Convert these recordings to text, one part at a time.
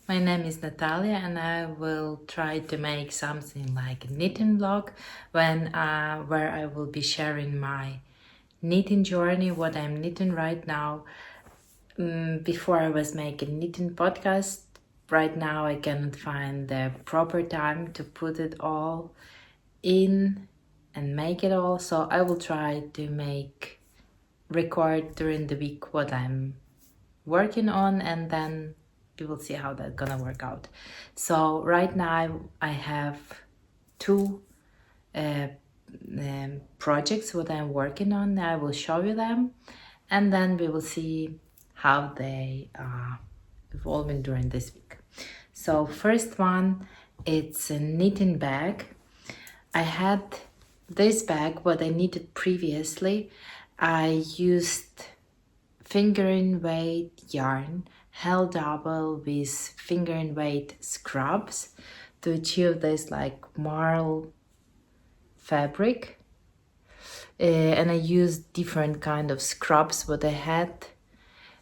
My name is Natalia and I will try to make something like a knitting vlog where I will be sharing my knitting journey, what I'm knitting right now. Before I was making knitting podcast, right now I cannot find the proper time to put it all in and make it all, so I will try to record during the week what I'm working on, and then we will see how that's gonna work out. So right now I have two projects what I'm working on. I will show you them, and then we will see how they are evolving during this week. So first one, it's a knitting bag. I had this bag what I knitted previously. I used fingering weight yarn held double with fingering weight scrubs to achieve this like marl fabric, and I used different kind of scrubs what I had,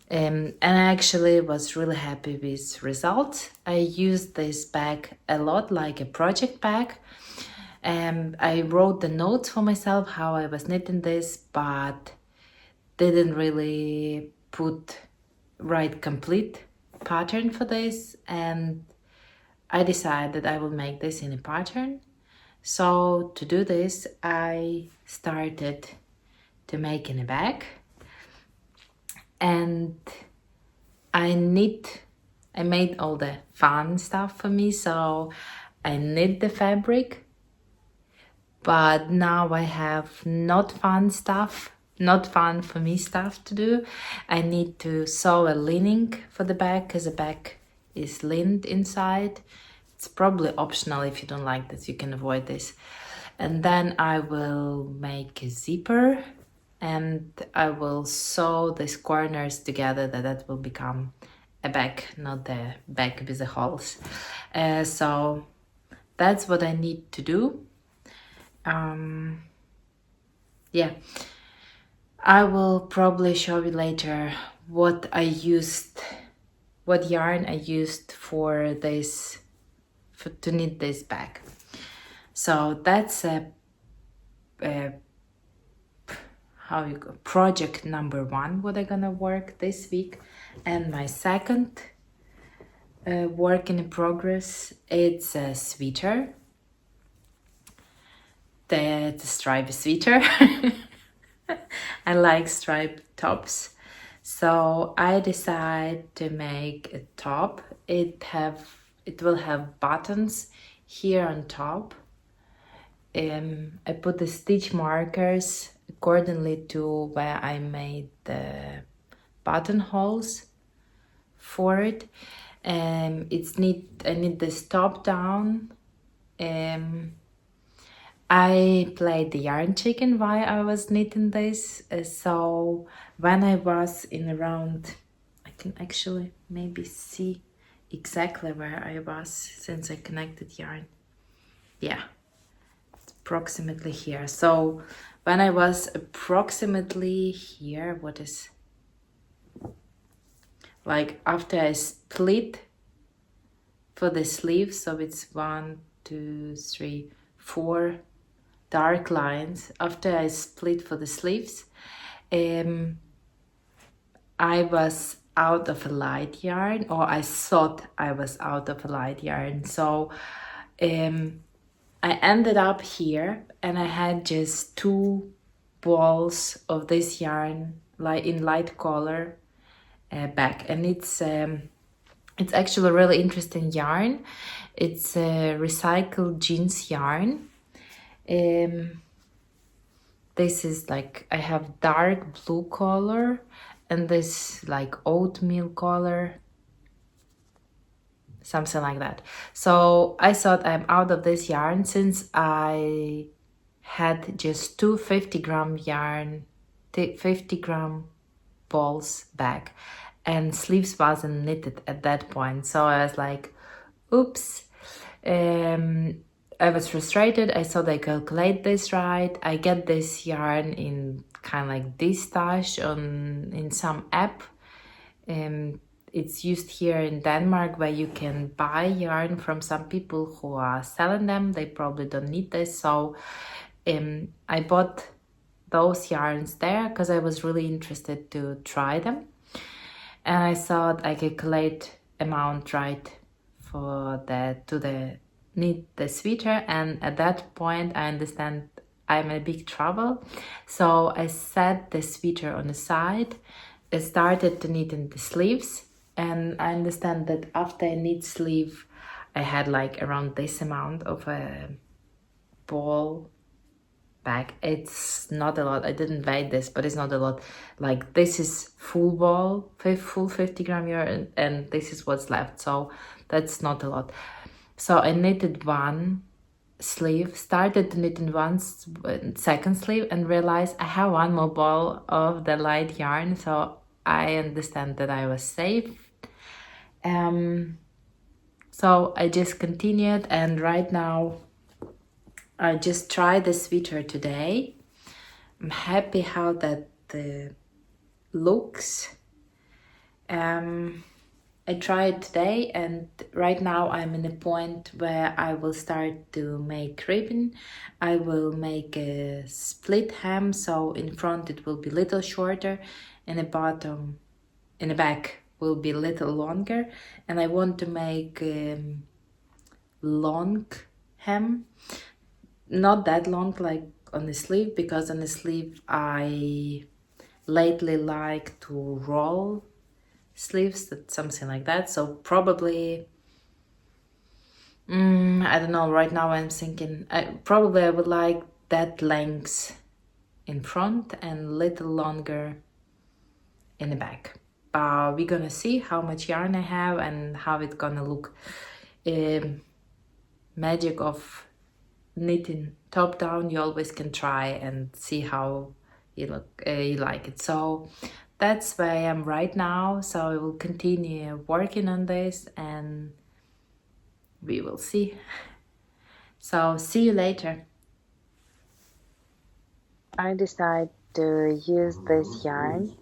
and I actually was really happy with results. I used this bag a lot like a project bag. I wrote the notes for myself how I was knitting this, but didn't really put right complete pattern for this, and I decided I will make this in a pattern. So to do this, I started to make in a bag, and I made all the fun stuff for me. So I knit the fabric, but now I have not fun for me stuff to do. I need to sew a lining for the bag because the bag is lined inside. It's probably optional. If you don't like this, you can avoid this. And then I will make a zipper and I will sew these corners together that will become a bag, not the bag with the holes. So that's what I need to do. Yeah, I will probably show you later what yarn I used for this, to knit this bag. So that's project number one, what I'm gonna work this week. And my second work in progress, it's a sweater. The striped sweater. I like striped tops, so I decided to make a top. It will have buttons here on top. I put the stitch markers accordingly to where I made the buttonholes for it. I need this top down. I played the yarn chicken while I was knitting this, so when I was in around, I can actually maybe see exactly where I was since I connected yarn. Yeah, it's approximately here. So when I was approximately here, what is, like after I split for the sleeves, so it's 1, 2, 3, 4 dark lines. After I split for the sleeves, I was out of a light yarn, or I thought I was out of a light yarn. So I ended up here and I had just 2 balls of this yarn in light color back, and it's actually a really interesting yarn. It's a recycled jeans yarn. This is like, I have dark blue color and this like oatmeal color, something like that. So I thought I'm out of this yarn since I had just 2 50-gram yarn, 50-gram balls back, and sleeves wasn't knitted at that point. So I was like, oops. I was frustrated. I thought I calculate this right. I get this yarn in kind of like this stash in some app. it's used here in Denmark, where you can buy yarn from some people who are selling them. They probably don't need this, so I bought those yarns there because I was really interested to try them, and I thought I calculate amount right for that to the knit the sweater, and at that point I understand I'm in big trouble. So I set the sweater on the side. I started to knit in the sleeves, and I understand that after I knit sleeve I had like around this amount of a ball bag. It's not a lot. I didn't weigh this, but it's not a lot. Like this is full ball, full 50-gram yarn, and this is what's left, so that's not a lot. So I knitted one sleeve, started to knit in one second sleeve, and realized I have one more ball of the light yarn, so I understand that I was safe. So I just continued, and right now I just tried the sweater today. I'm happy how that looks. I tried today, and right now I'm in a point where I will start to make ribbon. I will make a split hem, so in front it will be a little shorter, and the bottom, in the back, will be a little longer. And I want to make long hem, not that long like on the sleeve, because on the sleeve I lately like to roll sleeves, something like that. So probably I don't know, right now I'm thinking probably I would like that length in front and little longer in the back. We're gonna see how much yarn I have and how it's gonna look. Magic of knitting top down, you always can try and see how you like it. So that's where I am right now, so I will continue working on this and we will see. So see you later. I decided to use this yarn,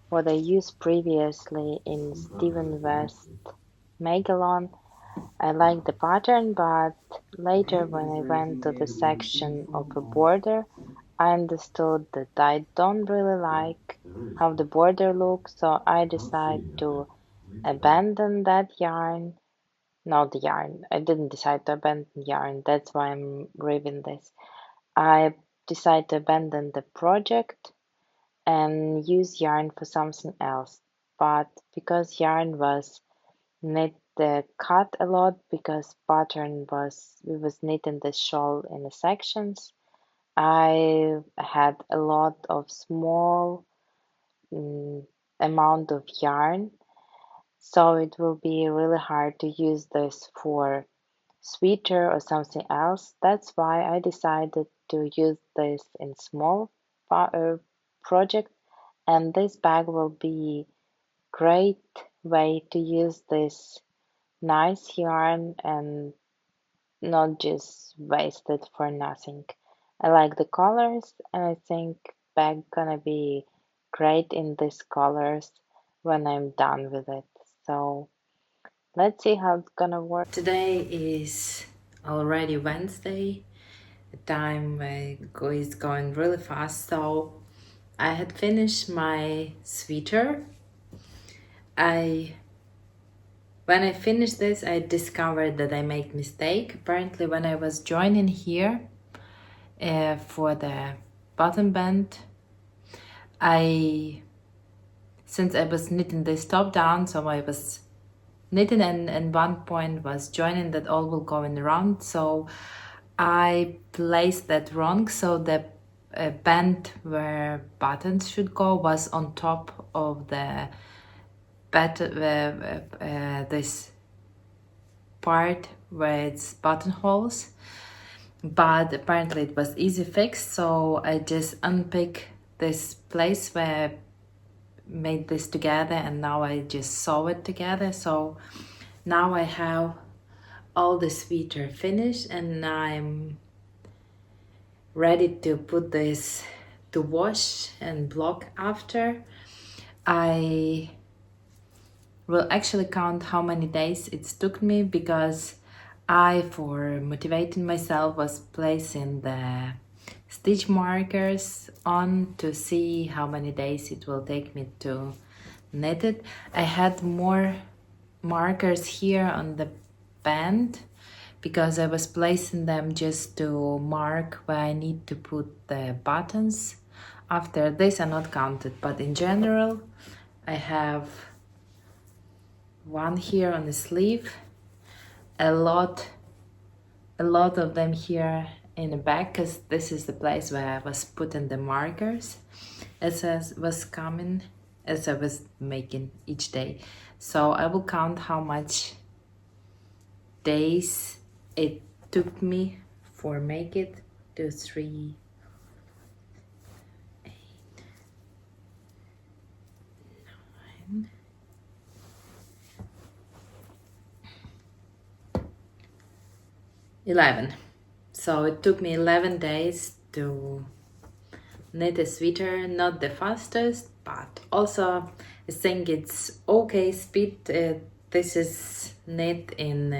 what I used previously in Steven West Magalon. I like the pattern, but later when I went to the section of a border, I understood that I don't really like how the border looks, so I decided to abandon that yarn. Not the yarn. I didn't decide to abandon yarn. That's why I'm reading this. I decided to abandon the project and use yarn for something else. But because yarn was knit cut a lot, because pattern was knitting the shawl in the sections, I had a lot of small amount of yarn, so it will be really hard to use this for sweater or something else. That's why I decided to use this in small project, and this bag will be great way to use this nice yarn and not just waste it for nothing. I like the colors, and I think bag gonna be great in these colors when I'm done with it. So let's see how it's gonna work. Today is already Wednesday. The time is going really fast, so I had finished my sweater. When I finished this, I discovered that I made mistake. Apparently, when I was joining here for the bottom band, since I was knitting this top down, so I was knitting and one point was joining that all will go in the round, so I placed that wrong, so the band where buttons should go was on top of the this part where it's buttonholes, but apparently it was easy fixed, so I just unpick this place where I made this together, and now I just sew it together. So now I have all the sweater finished, and I'm ready to put this to wash and block after. I will actually count how many days it took me, because I, for motivating myself, was placing the stitch markers on to see how many days it will take me to knit it. I had more markers here on the band because I was placing them just to mark where I need to put the buttons. After this are not counted, but in general I have one here on the sleeve, a lot of them here in the back, because this is the place where I was putting the markers as I was coming, as I was making each day. So I will count how much days it took me for make it. 2, 3, 8, 9, 11. So it took me 11 days to knit a sweater. Not the fastest, but also I think it's okay speed. This is knit in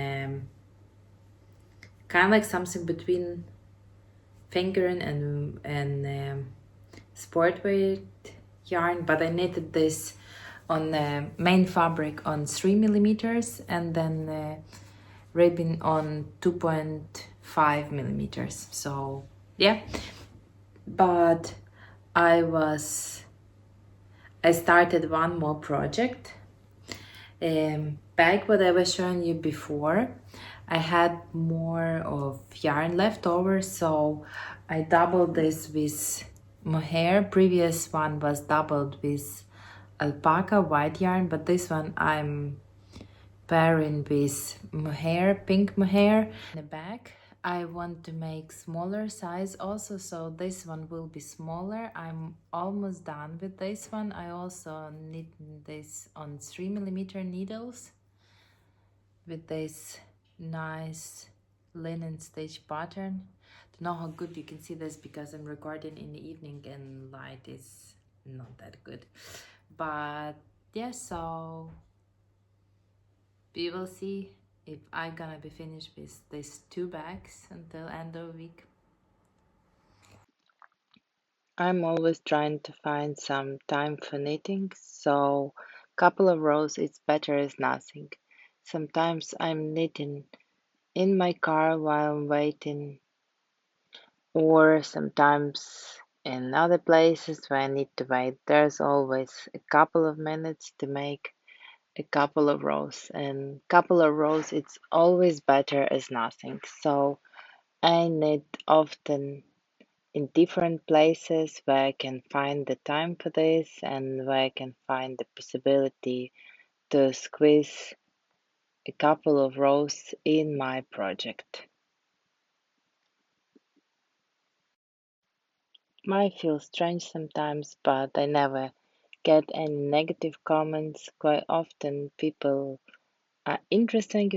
kind of like something between fingering and sport weight yarn, but I knitted this on the main fabric on 3 millimeters and then ribbon on 2.5 millimeters. So yeah, but I started one more project. Back what I was showing you before, I had more of yarn left over, so I doubled this with mohair. Previous one was doubled with alpaca white yarn, but this one I'm pairing with mohair, pink mohair. In the back I want to make smaller size also, so this one will be smaller. I'm almost done with this one. I also knit this on 3 millimeter needles with this nice linen stitch pattern. Don't know how good you can see this because I'm recording in the evening and light is not that good, but yeah, so we will see if I'm gonna be finished with these 2 bags until end of week. I'm always trying to find some time for knitting, so couple of rows is better as nothing. Sometimes I'm knitting in my car while I'm waiting, or sometimes in other places where I need to wait. There's always a couple of minutes to make a couple of rows, and couple of rows it's always better as nothing. So I knit often in different places where I can find the time for this and where I can find the possibility to squeeze a couple of rows in my project. Might feel strange sometimes, but I never get any negative comments. Quite often people are interested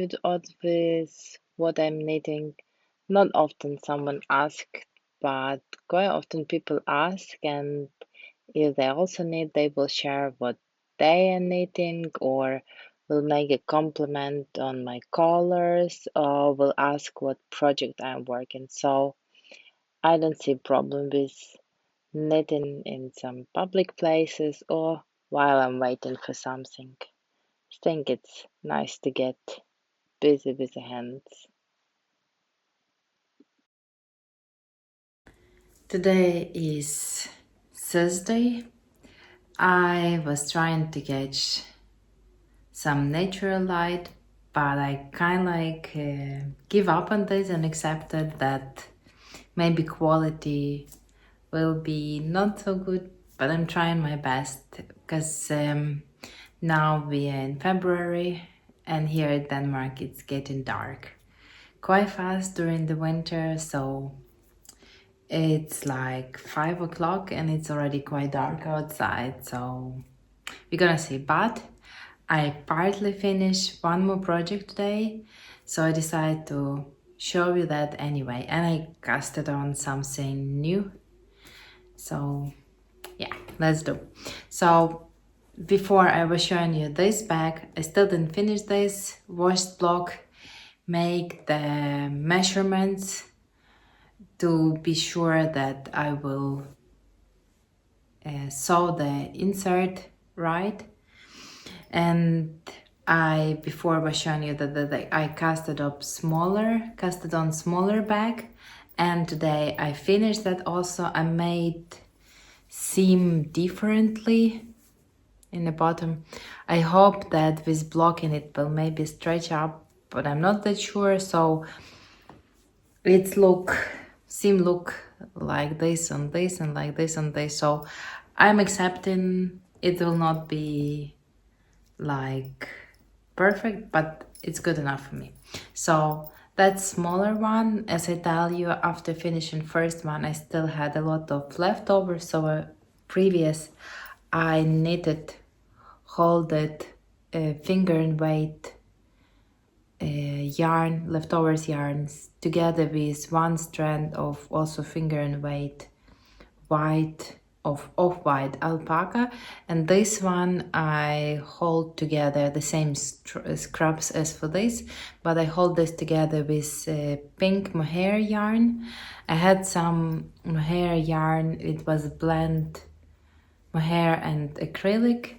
with what I'm knitting. Not often someone asks, but quite often people ask, and if they also knit, they will share what they are knitting, or will make a compliment on my colors, or will ask what project I'm working. So I don't see problem with knitting in some public places or while I'm waiting for something. I think it's nice to get busy with the hands. Today is Thursday. I was trying to catch some natural light, but I kind of give up on this and accepted that maybe quality will be not so good, but I'm trying my best because now we are in February and here in Denmark it's getting dark quite fast during the winter, so it's like 5 o'clock and it's already quite dark outside, so we're gonna see. But I partly finished one more project today, so I decided to show you that anyway, and I casted on something new. So yeah, let's do. So before I was showing you this bag, I still didn't finish this washed block, make the measurements to be sure that I will sew the insert right. And I before was showing you that I casted on smaller bag, and today I finished that also. I made seam differently in the bottom. I hope that with blocking it will maybe stretch up, but I'm not that sure. So it's seam look like this on this and like this on this. So I'm accepting it will not be like perfect, but it's good enough for me. So that smaller one, as I tell you, after finishing first one, I still had a lot of leftovers. So previous I knitted holded finger and weight yarn, leftovers yarns, together with one strand of also finger and weight white of off-white alpaca, and this one I hold together the same scraps as for this, but I hold this together with pink mohair yarn. I had some mohair yarn, it was blend mohair and acrylic,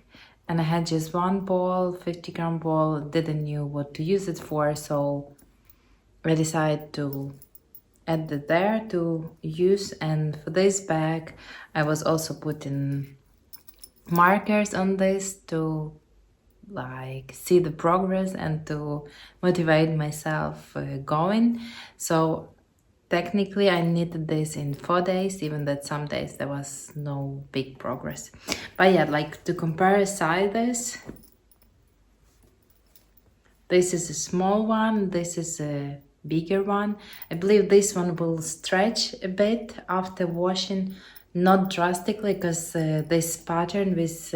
and I had just one ball, 50-gram ball, didn't know what to use it for, so I decided to add it there to use. And for this bag I was also putting markers on this to like see the progress and to motivate myself going. So technically I knitted this in 4 days, even that some days there was no big progress. But yeah, like to compare sizes, this is a small one, this is a bigger one. I believe this one will stretch a bit after washing, not drastically, because this pattern with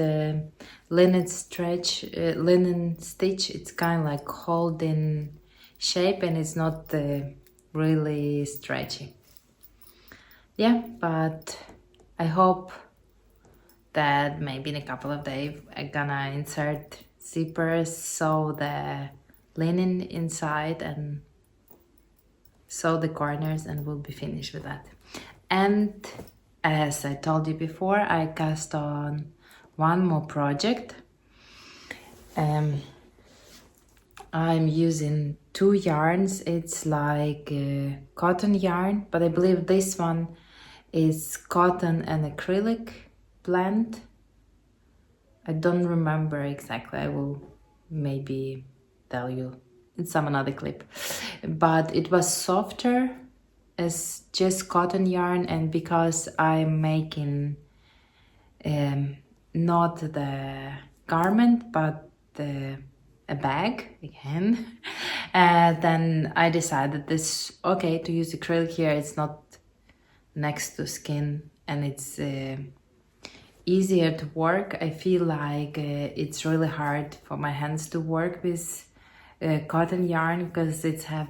linen stitch, it's kind of like holding shape and it's not really stretchy. Yeah, but I hope that maybe in a couple of days I'm gonna insert zippers, sew the linen inside and sew the corners, and we'll be finished with that. And as I told you before, I cast on one more project. I'm using 2 yarns. It's like cotton yarn, but I believe this one is cotton and acrylic blend. I don't remember exactly. I will maybe tell you in some another clip. But it was softer as just cotton yarn, and because I'm making not the garment but a bag again, then I decided this okay to use acrylic here. It's not next to skin and it's easier to work. I feel like it's really hard for my hands to work with cotton yarn because it's have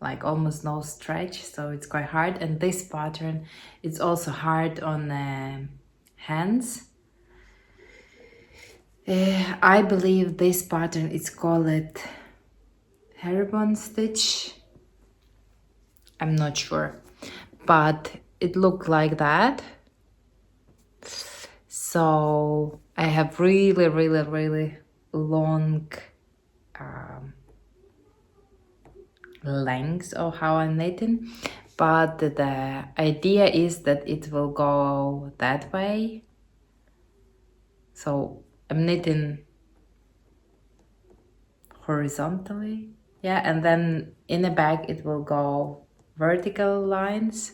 like almost no stretch, so it's quite hard. And this pattern, it's also hard on hands. I believe this pattern is called herringbone stitch. I'm not sure, but it looked like that. So I have really long lengths of how I'm knitting, but the idea is that it will go that way. So I'm knitting horizontally, yeah, and then in the back it will go vertical lines,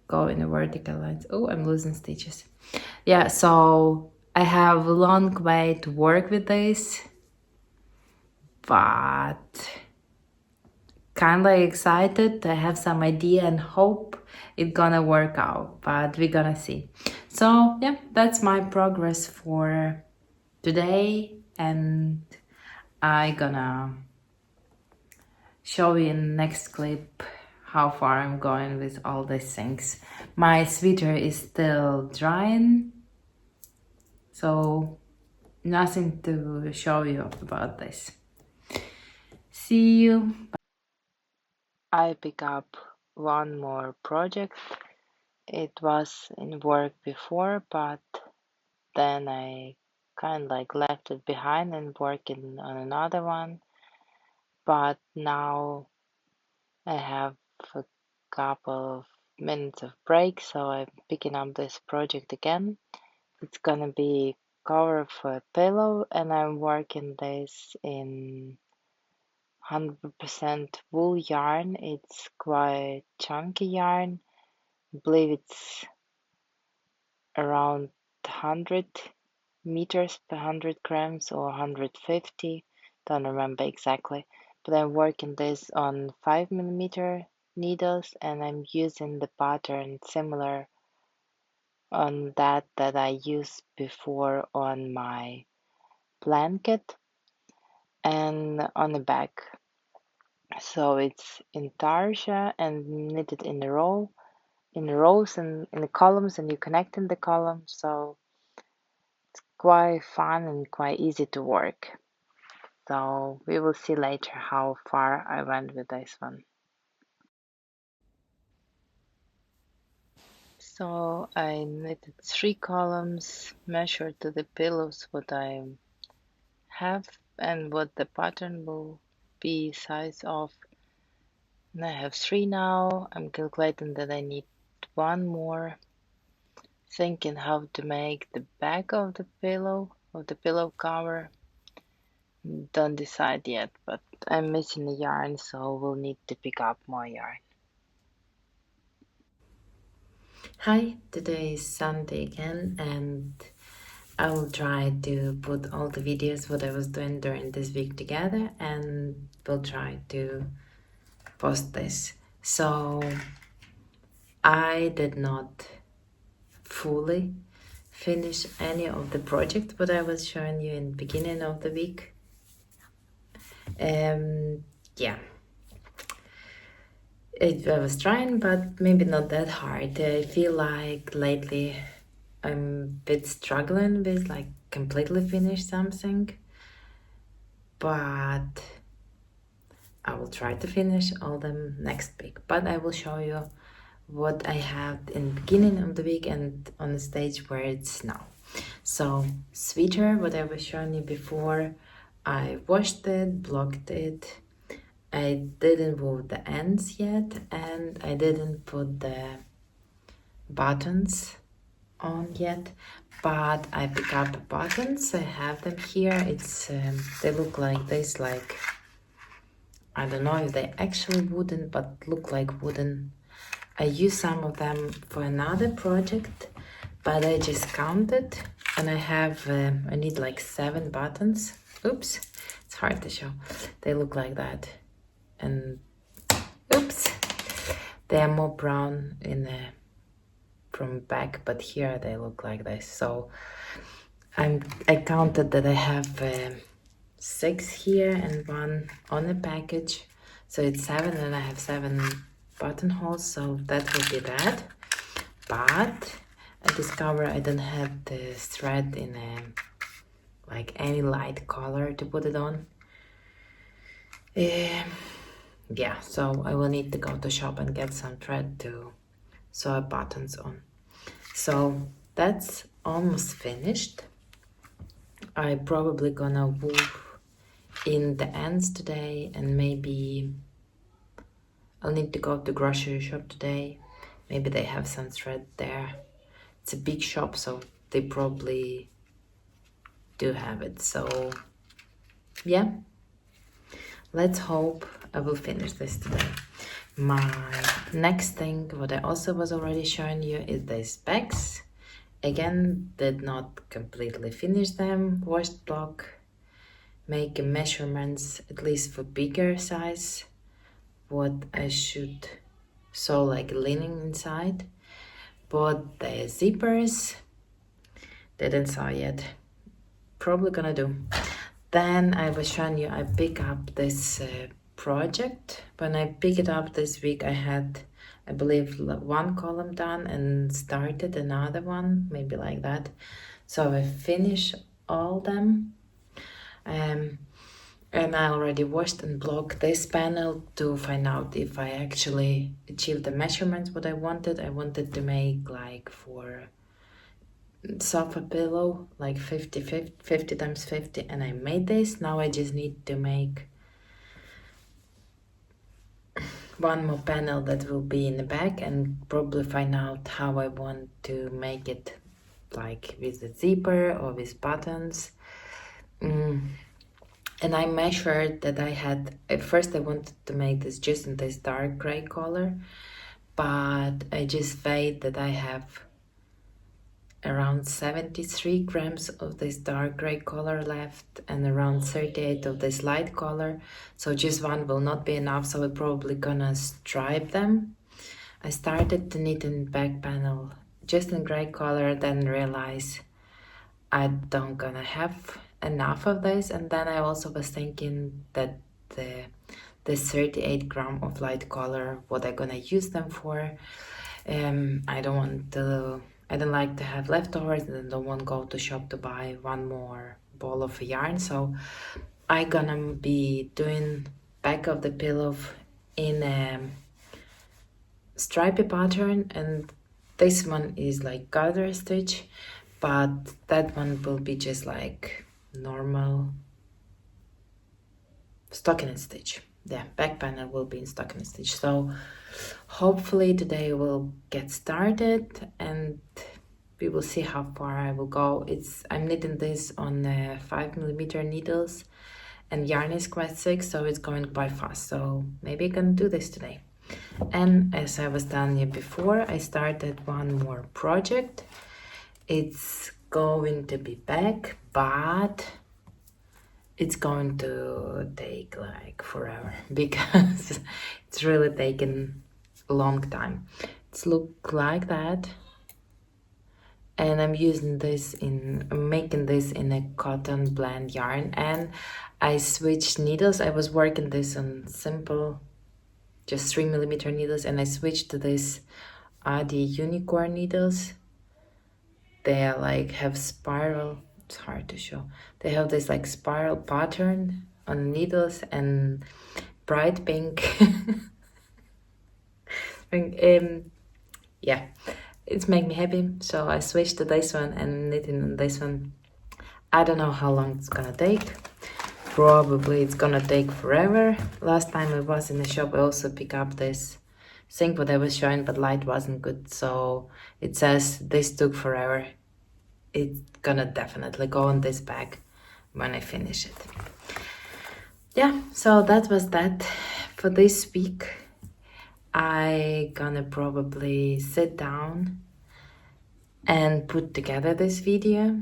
go in the vertical lines. Oh, I'm losing stitches. Yeah, so I have a long way to work with this, but kind of excited. I have some idea and hope it's gonna work out, but we're gonna see. So yeah, that's my progress for today, and I gonna show you in the next clip how far I'm going with all these things. My sweater is still drying, so nothing to show you about this. See you. I pick up one more project. It was in work before, but then I kind of like left it behind and working on another one. But now I have a couple of minutes of break, so I'm picking up this project again. It's gonna be cover for a pillow, and I'm working this in 100% wool yarn. It's quite chunky yarn. I believe it's around 100 meters per 100 grams or 150. Don't remember exactly. But I'm working this on 5mm needles, and I'm using the pattern similar on that I used before on my blanket and on the back. So it's in tarsia and knitted in a row, in rows and in the columns, and you connect in the columns. So it's quite fun and quite easy to work. So we will see later how far I went with this one. So I knitted 3 columns, measured to the pillows what I have and what the pattern will be size of. And I have 3 now. I'm calculating that I need 1 more. Thinking how to make the back of the pillow cover. Don't decide yet, but I'm missing the yarn, so we'll need to pick up more yarn. Hi, today is Sunday again, and I will try to put all the videos what I was doing during this week together, and we'll try to post this. So I did not fully finish any of the project what I was showing you in the beginning of the week. Yeah, I was trying, but maybe not that hard. I feel like lately I'm a bit struggling with like completely finish something, but I will try to finish all them next week. But I will show you what I had in the beginning of the week and on the stage where it's now. So sweater, what I was showing you before, I washed it, blocked it. I didn't wool the ends yet, and I didn't put the buttons on yet, but I pick up the buttons. I have them here. It's they look like this, like I don't know if they actually wooden, but look like wooden. I use some of them for another project, but I just counted, and I have I need like 7 buttons. Oops, it's hard to show. They look like that, and oops, they are more brown in the from back, but here they look like this. So I counted that I have 6 here and 1 on the package, so it's 7, and I have 7 buttonholes, so that will be that. But I discovered I don't have the thread in a like any light color to put it on. Yeah, so I will need to go to shop and get some thread to sew buttons on. So that's almost finished. I probably gonna wool in the ends today, and maybe I'll need to go to grocery shop today. Maybe they have some thread there. It's a big shop, so they probably do have it. So yeah, let's hope I will finish this today. My next thing, what I also was already showing you, is these bags. Again, did not completely finish them. Washed block, make measurements at least for bigger size, what I should sew like lining inside. But the zippers didn't sew yet. Probably gonna do. Then I was showing you I pick up this project. When I pick it up this week, I had, I believe, 1 column done and started another one, maybe like that. So I finished all them. And I already washed and blocked this panel to find out if I actually achieved the measurements what I wanted. I wanted to make like for sofa pillow like 50 times 50, and I made this. Now I just need to make one more panel that will be in the back and probably find out how I want to make it, like with the zipper or with buttons. And I measured that I had, at first I wanted to make this just in this dark gray color, but I just weighed that I have around 73 grams of this dark gray color left and around 38 of this light color. So just one will not be enough, so we're probably gonna stripe them. I started to knit in back panel just in gray color, then realized I don't gonna have enough of this, and then I also was thinking that the 38 gram of light color, what I'm gonna use them for. I don't like to have leftovers, and I don't want to go to shop to buy one more ball of yarn, so I gonna be doing back of the pillow in a stripy pattern, and this one is like garter stitch, but that one will be just like normal stocking stitch. The back panel will be in stocking stitch. So hopefully today we'll get started and we will see how far I will go. I'm knitting this on 5mm needles, and yarn is quite thick, so it's going quite fast. So maybe I can do this today. And as I was telling you before, I started one more project. It's going to be back, but it's going to take like forever because it's really taken a long time. It's look like that, and I'm using this I'm making this in a cotton blend yarn, and I switched needles. I was working this on simple just 3mm needles, and I switched to this Adi unicorn needles. They are like have spiral, it's hard to show. They have this like spiral pattern on needles and bright pink. Yeah, it's making me happy. So I switched to this one and knitting on this one. I don't know how long it's gonna take. Probably it's gonna take forever. Last time I was in the shop, I also picked up this thing what I was showing, but light wasn't good, so it says this took forever. It's gonna definitely go on this bag when I finish it. Yeah, so that was that for this week. I gonna probably sit down and put together this video.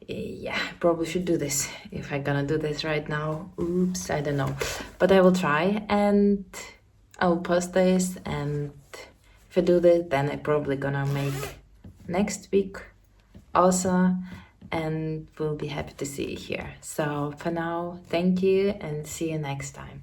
Yeah, probably should do this. If I'm gonna do this right now, oops, I don't know, but I will try, and I will post this, and if I do this, then I'm probably gonna make next week also, and we'll be happy to see you here. So for now, thank you and see you next time.